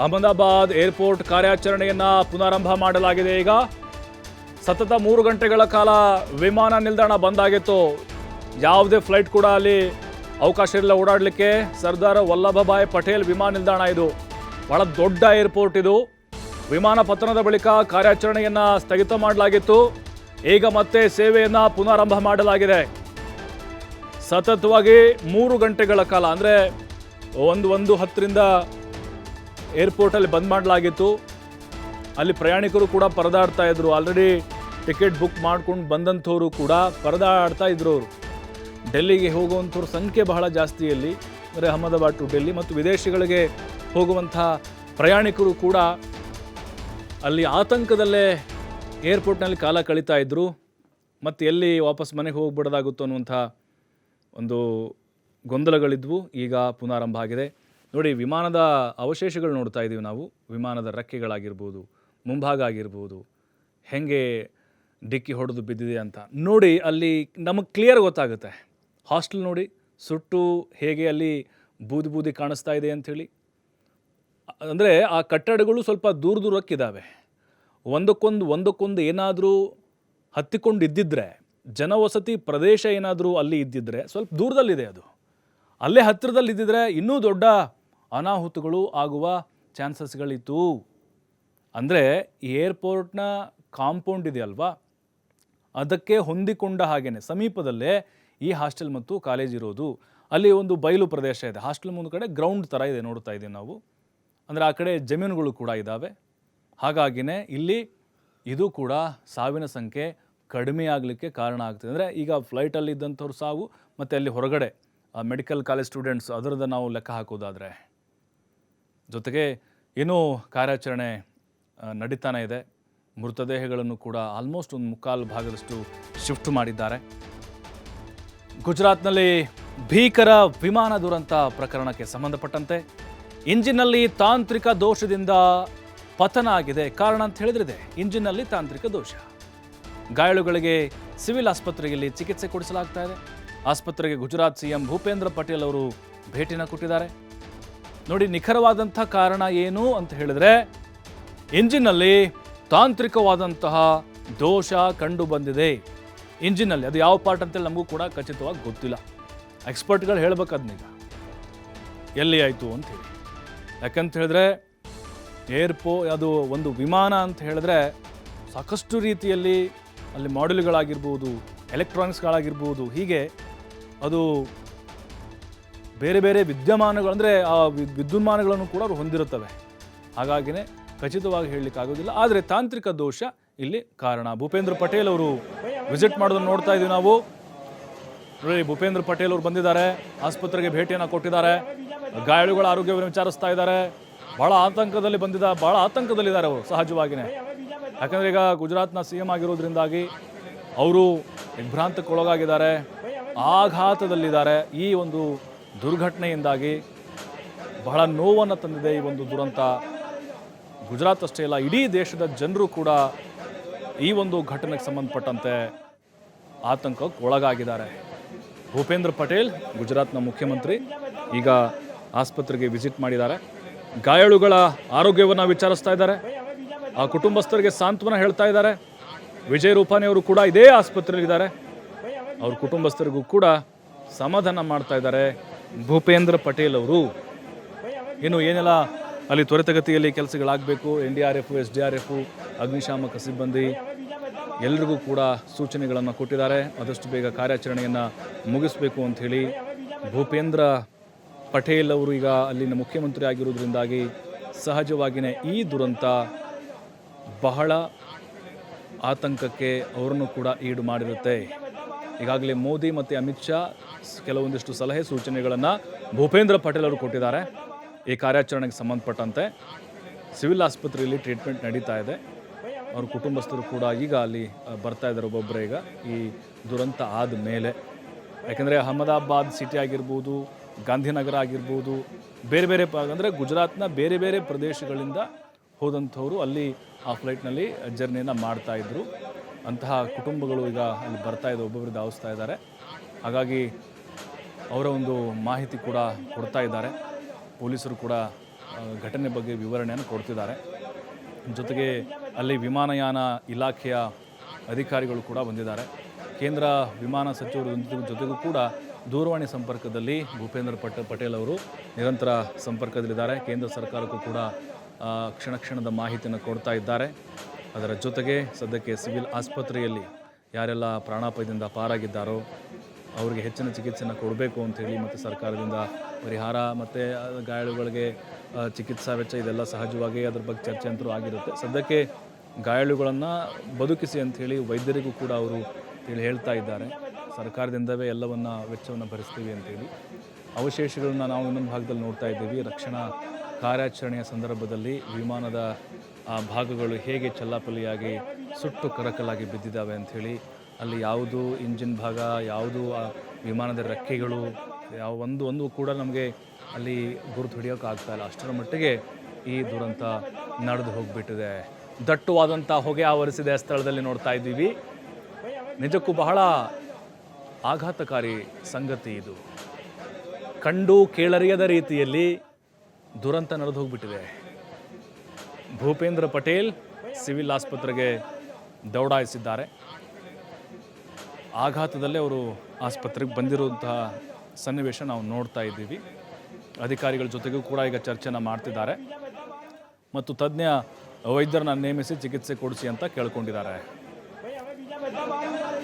Ahmedabad airport ಕಾರ್ಯಾಚರಣೆಯನ್ನ ಪುನರಾರಂಭ ಮಾಡಲಾಗಿದೆ. ಈಗ ಸತತ 3 ಗಂಟೆಗಳ ಕಾಲ ವಿಮಾನ ನಿಲ್ದಾಣ ಬಂದಾಗಿತ್ತು. ಯಾವುದೇ ಫ್ಲೈಟ್ ಕೂಡ ಅಲ್ಲಿ ಅವಕಾಶ ಇರಲಿಲ್ಲ ಓಡಾಡಲಿಕ್ಕೆ. ಸರ್ದಾರ್ ವಲ್ಲಭಭಾಯ್ ಪಟೇಲ್ ವಿಮಾನ ನಿಲ್ದಾಣ ಇದು. ಬಹಳ ದೊಡ್ಡ ಏರ್ಪೋರ್ಟ್ ಇದು. ವಿಮಾನ ಪತನದ ಬಳಿಕ ಕಾರ್ಯಾಚರಣೆಯನ್ನ ಸ್ಥಗಿತ ಮಾಡಲಾಗಿತ್ತು. ಈಗ ಮತ್ತೆ ಸೇವೆಯನ್ನ ಪುನರಾರಂಭ ಮಾಡಲಾಗಿದೆ. ಸತತವಾಗಿ 3 ಗಂಟೆಗಳ ಕಾಲ ಅಂದರೆ 1:10ರಿಂದ ಏರ್ಪೋರ್ಟಲ್ಲಿ ಬಂದ್ ಮಾಡಲಾಗಿತ್ತು. ಅಲ್ಲಿ ಪ್ರಯಾಣಿಕರು ಕೂಡ ಪರದಾಡ್ತಾ ಇದ್ರು. ಆಲ್ರೆಡಿ ಟಿಕೆಟ್ ಬುಕ್ ಮಾಡ್ಕೊಂಡು ಬಂದಂಥವರು ಕೂಡ ಪರದಾಡ್ತಾ ಇದ್ರು. ಅವರು ಡೆಲ್ಲಿಗೆ ಹೋಗುವಂಥವ್ರ ಸಂಖ್ಯೆ ಬಹಳ ಜಾಸ್ತಿ ಅಲ್ಲಿ, ಅಂದರೆ ಅಹಮದಾಬಾದ್ ಟು ಡೆಲ್ಲಿ, ಮತ್ತು ವಿದೇಶಗಳಿಗೆ ಹೋಗುವಂಥ ಪ್ರಯಾಣಿಕರು ಕೂಡ ಅಲ್ಲಿ ಆತಂಕದಲ್ಲೇ ಏರ್ಪೋರ್ಟ್ನಲ್ಲಿ ಕಾಲ ಕಳೀತಾ ಇದ್ದರು. ಮತ್ತು ಎಲ್ಲಿ ವಾಪಸ್ ಮನೆಗೆ ಹೋಗ್ಬಿಡೋದಾಗುತ್ತೋ ಅನ್ನುವಂಥ ಒಂದು ಗೊಂದಲಗಳಿದ್ವು. ಈಗ ಪುನರಾರಂಭ ಆಗಿದೆ. ನೋಡಿ, ವಿಮಾನದ ಅವಶೇಷಗಳು ನೋಡ್ತಾ ಇದ್ದೀವಿ ನಾವು. ವಿಮಾನದ ರೆಕ್ಕೆಗಳಾಗಿರ್ಬೋದು, ಮುಂಭಾಗ ಆಗಿರ್ಬೋದು, ಹೇಗೆ ಡಿಕ್ಕಿ ಹೊಡೆದು ಬಿದ್ದಿದೆ ಅಂತ ನೋಡಿ ಅಲ್ಲಿ ನಮಗೆ ಕ್ಲಿಯರ್ ಗೊತ್ತಾಗುತ್ತೆ. ಹಾಸ್ಟೆಲ್ ನೋಡಿ ಸುಟ್ಟು ಹೇಗೆ ಅಲ್ಲಿ ಬೂದಿ ಬೂದಿ ಕಾಣಿಸ್ತಾ ಇದೆ ಅಂಥೇಳಿ. ಅಂದರೆ ಆ ಕಟ್ಟಡಗಳು ಸ್ವಲ್ಪ ದೂರಕ್ಕಿದ್ದಾವೆ. ಒಂದಕ್ಕೊಂದು ಏನಾದರೂ ಹತ್ತಿಕೊಂಡು ಇದ್ದಿದ್ದರೆ, ಜನವಸತಿ ಪ್ರದೇಶ ಏನಾದರೂ ಅಲ್ಲಿ ಇದ್ದಿದ್ದರೆ ಸ್ವಲ್ಪ ದೂರದಲ್ಲಿದೆ ಅದು. ಅಲ್ಲೇ ಹತ್ತಿರದಲ್ಲಿ ಇದ್ದಿದ್ರೆ ಇನ್ನೂ ದೊಡ್ಡ ಅನಾಹುತಗಳು ಆಗುವ ಚಾನ್ಸಸ್ಗಳಿತ್ತು. ಅಂದರೆ ಏರ್ಪೋರ್ಟ್ನ ಕಾಂಪೌಂಡ್ ಇದೆಯಲ್ವಾ, ಅದಕ್ಕೆ ಹೊಂದಿಕೊಂಡ ಹಾಗೇನೆ ಸಮೀಪದಲ್ಲೇ ಈ ಹಾಸ್ಟೆಲ್ ಮತ್ತು ಕಾಲೇಜ್ ಇರೋದು. ಅಲ್ಲಿ ಒಂದು ಬಯಲು ಪ್ರದೇಶ ಇದೆ. ಹಾಸ್ಟೆಲ್ ಮುಂದೆ ಕಡೆ ಗ್ರೌಂಡ್ ಥರ ಇದೆ, ನೋಡ್ತಾ ಇದ್ದೀವಿ ನಾವು. ಅಂದರೆ ಆ ಕಡೆ ಜಮೀನುಗಳು ಕೂಡ ಇದ್ದಾವೆ. ಹಾಗಾಗಿನೇ ಇಲ್ಲಿ ಇದು ಕೂಡ ಸಾವಿನ ಸಂಖ್ಯೆ ಕಡಿಮೆ ಆಗಲಿಕ್ಕೆ ಕಾರಣ ಆಗ್ತದೆ. ಅಂದರೆ ಈಗ ಫ್ಲೈಟಲ್ಲಿ ಇದ್ದಂಥವ್ರು ಸಾವು, ಮತ್ತು ಅಲ್ಲಿ ಹೊರಗಡೆ ಮೆಡಿಕಲ್ ಕಾಲೇಜ್ ಸ್ಟೂಡೆಂಟ್ಸ್, ಅದರದ್ದು ನಾವು ಲೆಕ್ಕ ಹಾಕೋದಾದರೆ. ಜೊತೆಗೆ ಇನ್ನೂ ಕಾರ್ಯಾಚರಣೆ ನಡೀತಾನೆ ಇದೆ. ಮೃತದೇಹಗಳನ್ನು ಕೂಡ ಆಲ್ಮೋಸ್ಟ್ ಒಂದು 3/4 ಭಾಗದಷ್ಟು ಶಿಫ್ಟ್ ಮಾಡಿದ್ದಾರೆ. ಗುಜರಾತ್ನಲ್ಲಿ ಭೀಕರ ವಿಮಾನ ದುರಂತ ಪ್ರಕರಣಕ್ಕೆ ಸಂಬಂಧಪಟ್ಟಂತೆ ಇಂಜಿನ್ನಲ್ಲಿ ತಾಂತ್ರಿಕ ದೋಷದಿಂದ ಪತನ ಆಗಿದೆ. ಕಾರಣ ಅಂತ ಹೇಳಿದ್ರೆ ಇಂಜಿನ್ನಲ್ಲಿ ತಾಂತ್ರಿಕ ದೋಷ. ಗಾಯಾಳುಗಳಿಗೆ ಸಿವಿಲ್ ಆಸ್ಪತ್ರೆಯಲ್ಲಿ ಚಿಕಿತ್ಸೆ ಕೊಡಿಸಲಾಗ್ತಾ ಇದೆ. ಆಸ್ಪತ್ರೆಗೆ ಗುಜರಾತ್ ಸಿಎಂ ಭೂಪೇಂದ್ರ ಪಟೇಲ್ ಅವರು ಭೇಟಿನ ಕೊಟ್ಟಿದ್ದಾರೆ. ನೋಡಿ, ನಿಖರವಾದಂಥ ಕಾರಣ ಏನು ಅಂತ ಹೇಳಿದ್ರೆ, ಇಂಜಿನ್ನಲ್ಲಿ ತಾಂತ್ರಿಕವಾದಂತಹ ದೋಷ ಕಂಡು ಬಂದಿದೆ. ಇಂಜಿನ್ನಲ್ಲಿ ಅದು ಯಾವ ಪಾರ್ಟ್ ಅಂತೇಳಿ ನಮಗೂ ಕೂಡ ಖಚಿತವಾಗಿ ಗೊತ್ತಿಲ್ಲ. ಎಕ್ಸ್ಪರ್ಟ್ಗಳು ಹೇಳ್ಬೇಕು ಅದನ್ನೀಗ ಎಲ್ಲಿ ಆಯಿತು ಅಂತ ಹೇಳಿ. ಯಾಕಂತ ಹೇಳಿದ್ರೆ ಅದು ಒಂದು ವಿಮಾನ ಅಂತ ಹೇಳಿದ್ರೆ ಸಾಕಷ್ಟು ರೀತಿಯಲ್ಲಿ ಅಲ್ಲಿ ಮಾಡ್ಯೂಲ್ಗಳಾಗಿರ್ಬೋದು, ಎಲೆಕ್ಟ್ರಾನಿಕ್ಸ್ಗಳಾಗಿರ್ಬೋದು, ಹೀಗೆ ಅದು ಬೇರೆ ಬೇರೆ ವಿದ್ಯಮಾನಗಳು, ಅಂದರೆ ಆ ವಿದ್ಯುನ್ಮಾನಗಳನ್ನು ಕೂಡ ಅವರು ಹೊಂದಿರುತ್ತವೆ. ಹಾಗಾಗಿನೇ ಖಚಿತವಾಗಿ ಹೇಳಲಿಕ್ಕಾಗೋದಿಲ್ಲ. ಆದರೆ ತಾಂತ್ರಿಕ ದೋಷ ಇಲ್ಲಿ ಕಾರಣ. ಭೂಪೇಂದ್ರ ಪಟೇಲ್ ಅವರು ವಿಸಿಟ್ ಮಾಡೋದನ್ನು ನೋಡ್ತಾ ಇದ್ದೀವಿ ನಾವು. ನೋಡಿ, ಭೂಪೇಂದ್ರ ಪಟೇಲ್ ಅವರು ಬಂದಿದ್ದಾರೆ, ಆಸ್ಪತ್ರೆಗೆ ಭೇಟಿಯನ್ನು ಕೊಟ್ಟಿದ್ದಾರೆ, ಗಾಯಾಳುಗಳ ಆರೋಗ್ಯವನ್ನು ವಿಚಾರಿಸ್ತಾ ಇದ್ದಾರೆ. ಭಾಳ ಆತಂಕದಲ್ಲಿದ್ದಾರೆ ಅವರು ಸಹಜವಾಗಿಯೇ. ಯಾಕಂದರೆ ಈಗ ಗುಜರಾತ್ನ CM ಆಗಿರೋದ್ರಿಂದಾಗಿ ಅವರು ದಿಗ್ಭ್ರಾಂತಕ್ಕೊಳಗಾಗಿದ್ದಾರೆ, ಆಘಾತದಲ್ಲಿದ್ದಾರೆ. ಈ ಒಂದು ದುರ್ಘಟನೆಯಿಂದಾಗಿ ಬಹಳ ನೋವನ್ನು ತಂದಿದೆ ಈ ಒಂದು ದುರಂತ. ಗುಜರಾತ್ ಅಷ್ಟೇ ಅಲ್ಲ, ಇಡೀ ದೇಶದ ಜನರು ಕೂಡ ಈ ಒಂದು ಘಟನೆಗೆ ಸಂಬಂಧಪಟ್ಟಂತೆ ಆತಂಕಕ್ಕೆ ಒಳಗಾಗಿದ್ದಾರೆ. ಭೂಪೇಂದ್ರ ಪಟೇಲ್, ಗುಜರಾತ್ನ ಮುಖ್ಯಮಂತ್ರಿ, ಈಗ ಆಸ್ಪತ್ರೆಗೆ ವಿಸಿಟ್ ಮಾಡಿದ್ದಾರೆ. ಗಾಯಾಳುಗಳ ಆರೋಗ್ಯವನ್ನು ವಿಚಾರಿಸ್ತಾ ಇದ್ದಾರೆ. ಆ ಕುಟುಂಬಸ್ಥರಿಗೆ ಸಾಂತ್ವನ ಹೇಳ್ತಾ ಇದ್ದಾರೆ. ವಿಜಯ್ ರೂಪಾನಿ ಅವರು ಕೂಡ ಇದೇ ಆಸ್ಪತ್ರೆಯಲ್ಲಿದ್ದಾರೆ. ಅವ್ರ ಕುಟುಂಬಸ್ಥರಿಗೂ ಕೂಡ ಸಮಾಧಾನ ಮಾಡ್ತಾ ಇದ್ದಾರೆ ಭೂಪೇಂದ್ರ ಪಟೇಲ್ ಅವರು. ಇನ್ನು ಏನೆಲ್ಲ ಅಲ್ಲಿ ತ್ವರಿತಗತಿಯಲ್ಲಿ ಕೆಲಸಗಳಾಗಬೇಕು, NDRF, SDRF, ಅಗ್ನಿಶಾಮಕ ಸಿಬ್ಬಂದಿ ಎಲ್ರಿಗೂ ಕೂಡ ಸೂಚನೆಗಳನ್ನು ಕೊಟ್ಟಿದ್ದಾರೆ. ಆದಷ್ಟು ಬೇಗ ಕಾರ್ಯಾಚರಣೆಯನ್ನು ಮುಗಿಸಬೇಕು ಅಂಥೇಳಿ ಭೂಪೇಂದ್ರ ಪಟೇಲ್ ಅವರು ಈಗ ಅಲ್ಲಿನ ಮುಖ್ಯಮಂತ್ರಿ ಆಗಿರೋದ್ರಿಂದಾಗಿ ಸಹಜವಾಗಿಯೇ ಈ ದುರಂತ ಬಹಳ ಆತಂಕಕ್ಕೆ ಅವರನ್ನು ಕೂಡ ಈಡು ಮಾಡಿರುತ್ತೆ. ಈಗಾಗಲೇ ಮೋದಿ ಮತ್ತು ಅಮಿತ್ ಶಾ ಕೆಲವೊಂದಿಷ್ಟು ಸಲಹೆ ಸೂಚನೆಗಳನ್ನು ಭೂಪೇಂದ್ರ ಪಟೇಲ್ ಅವರು ಕೊಟ್ಟಿದ್ದಾರೆ. ಈ ಕಾರ್ಯಾಚರಣೆಗೆ ಸಂಬಂಧಪಟ್ಟಂತೆ ಸಿವಿಲ್ ಆಸ್ಪತ್ರೆಯಲ್ಲಿ ಟ್ರೀಟ್ಮೆಂಟ್ ನಡೀತಾ ಇದೆ. ಅವ್ರ ಕುಟುಂಬಸ್ಥರು ಕೂಡ ಈಗ ಅಲ್ಲಿ ಬರ್ತಾ ಇದ್ದಾರೆ ಒಬ್ಬೊಬ್ಬರೇ ಈಗ ಈ ದುರಂತ ಆದ ಮೇಲೆ. ಯಾಕೆಂದರೆ ಅಹಮದಾಬಾದ್ ಸಿಟಿ ಆಗಿರ್ಬೋದು, ಗಾಂಧಿನಗರ ಆಗಿರ್ಬೋದು, ಬೇರೆ ಬೇರೆ ಅಂದರೆ ಗುಜರಾತ್ನ ಬೇರೆ ಬೇರೆ ಪ್ರದೇಶಗಳಿಂದ ಹೋದಂಥವರು ಅಲ್ಲಿ ಆ ಫ್ಲೈಟ್ನಲ್ಲಿ ಜರ್ನಿಯನ್ನು ಮಾಡ್ತಾಯಿದ್ರು. ಅಂತಹ ಕುಟುಂಬಗಳು ಈಗ ಅಲ್ಲಿ ಬರ್ತಾ ಇದೆ, ಒಬ್ಬೊಬ್ಬರು ಧಾವಿಸ್ತಾ ಇದ್ದಾರೆ. ಹಾಗಾಗಿ ಅವರ ಒಂದು ಮಾಹಿತಿ ಕೂಡ ಕೊಡ್ತಾ ಇದ್ದಾರೆ. ಪೊಲೀಸರು ಕೂಡ ಘಟನೆ ಬಗ್ಗೆ ವಿವರಣೆಯನ್ನು ಕೊಡ್ತಿದ್ದಾರೆ. ಜೊತೆಗೆ ಅಲ್ಲಿ ವಿಮಾನಯಾನ ಇಲಾಖೆಯ ಅಧಿಕಾರಿಗಳು ಕೂಡ ಬಂದಿದ್ದಾರೆ. ಕೇಂದ್ರ ವಿಮಾನ ಸಚಿವರ ಜೊತೆಗೂ ಕೂಡ ದೂರವಾಣಿ ಸಂಪರ್ಕದಲ್ಲಿ ಭೂಪೇಂದ್ರ ಪಟೇಲ್ ಅವರು ನಿರಂತರ ಸಂಪರ್ಕದಲ್ಲಿದ್ದಾರೆ. ಕೇಂದ್ರ ಸರ್ಕಾರಕ್ಕೂ ಕೂಡ ಕ್ಷಣ ಕ್ಷಣದ ಮಾಹಿತಿಯನ್ನು ಕೊಡ್ತಾ ಇದ್ದಾರೆ. ಅದರ ಜೊತೆಗೆ ಸದ್ಯಕ್ಕೆ ಸಿವಿಲ್ ಆಸ್ಪತ್ರೆಯಲ್ಲಿ ಯಾರೆಲ್ಲ ಪ್ರಾಣಾಪಾಯದಿಂದ ಪಾರಾಗಿದ್ದಾರೋ ಅವರಿಗೆ ಹೆಚ್ಚಿನ ಚಿಕಿತ್ಸೆಯನ್ನು ಕೊಡಬೇಕು ಅಂಥೇಳಿ ಮತ್ತು ಸರ್ಕಾರದಿಂದ ಪರಿಹಾರ ಮತ್ತು ಗಾಯಾಳುಗಳಿಗೆ ಚಿಕಿತ್ಸಾ ವೆಚ್ಚ ಇದೆಲ್ಲ ಸಹಜವಾಗಿ ಅದ್ರ ಬಗ್ಗೆ ಚರ್ಚೆ ಅಂತೂ ಆಗಿರುತ್ತೆ. ಸದ್ಯಕ್ಕೆ ಗಾಯಾಳುಗಳನ್ನು ಬದುಕಿಸಿ ಅಂಥೇಳಿ ವೈದ್ಯರಿಗೂ ಕೂಡ ಅವರು ಹೇಳ್ತಾ ಇದ್ದಾರೆ. ಸರ್ಕಾರದಿಂದವೇ ಎಲ್ಲವನ್ನ ವೆಚ್ಚವನ್ನು ಭರಿಸ್ತೀವಿ ಅಂತೇಳಿ. ಅವಶೇಷಗಳನ್ನ ನಾವು ಇನ್ನೊಂದು ಭಾಗದಲ್ಲಿ ನೋಡ್ತಾ ಇದ್ದೀವಿ. ರಕ್ಷಣಾ ಕಾರ್ಯಾಚರಣೆಯ ಸಂದರ್ಭದಲ್ಲಿ ವಿಮಾನದ ಭಾಗಗಳು ಹೇಗೆ ಚಲ್ಲಾಪಲ್ಲಿಯಾಗಿ ಸುಟ್ಟು ಕರಕಲಾಗಿ ಬಿದ್ದಿದ್ದಾವೆ ಅಂಥೇಳಿ. ಅಲ್ಲಿ ಯಾವುದು ಇಂಜಿನ್ ಭಾಗ, ಯಾವುದು ವಿಮಾನದ ರೆಕ್ಕೆಗಳು ಯಾವ ಒಂದು ಕೂಡ ನಮಗೆ ಅಲ್ಲಿ ಗುರುತು ಹಿಡಿಯೋಕೆ ಆಗ್ತಾ ಇಲ್ಲ. ಅಷ್ಟರ ಮಟ್ಟಿಗೆ ಈ ದುರಂತ ನಡೆದು ಹೋಗಿಬಿಟ್ಟಿದೆ. ದಟ್ಟವಾದಂಥ ಹೊಗೆ ಆವರಿಸಿದೆ ಸ್ಥಳದಲ್ಲಿ ನೋಡ್ತಾ ಇದ್ದೀವಿ. ನಿಜಕ್ಕೂ ಬಹಳ ಆಘಾತಕಾರಿ ಸಂಗತಿ ಇದು. ಕಂಡು ಕೇಳರಿಯದ ರೀತಿಯಲ್ಲಿ ದುರಂತ ನಡೆದು ಹೋಗಿಬಿಟ್ಟಿದೆ. ಭೂಪೇಂದ್ರ ಪಟೇಲ್ ಸಿವಿಲ್ ಆಸ್ಪತ್ರೆಗೆ ದೌಡಾಯಿಸಿದ್ದಾರೆ. ಆಘಾತದಲ್ಲೇ ಅವರು ಆಸ್ಪತ್ರೆಗೆ ಬಂದಿರುವಂತಹ ಸನ್ನಿವೇಶ ನಾವು ನೋಡ್ತಾ ಇದ್ದೀವಿ. ಅಧಿಕಾರಿಗಳ ಜೊತೆಗೂ ಕೂಡ ಈಗ ಚರ್ಚೆನ ಮಾಡ್ತಿದ್ದಾರೆ ಮತ್ತು ತಜ್ಞ ವೈದ್ಯರನ್ನ ನೇಮಿಸಿ ಚಿಕಿತ್ಸೆ ಕೊಡಿಸಿ ಅಂತ ಕೇಳ್ಕೊಂಡಿದ್ದಾರೆ.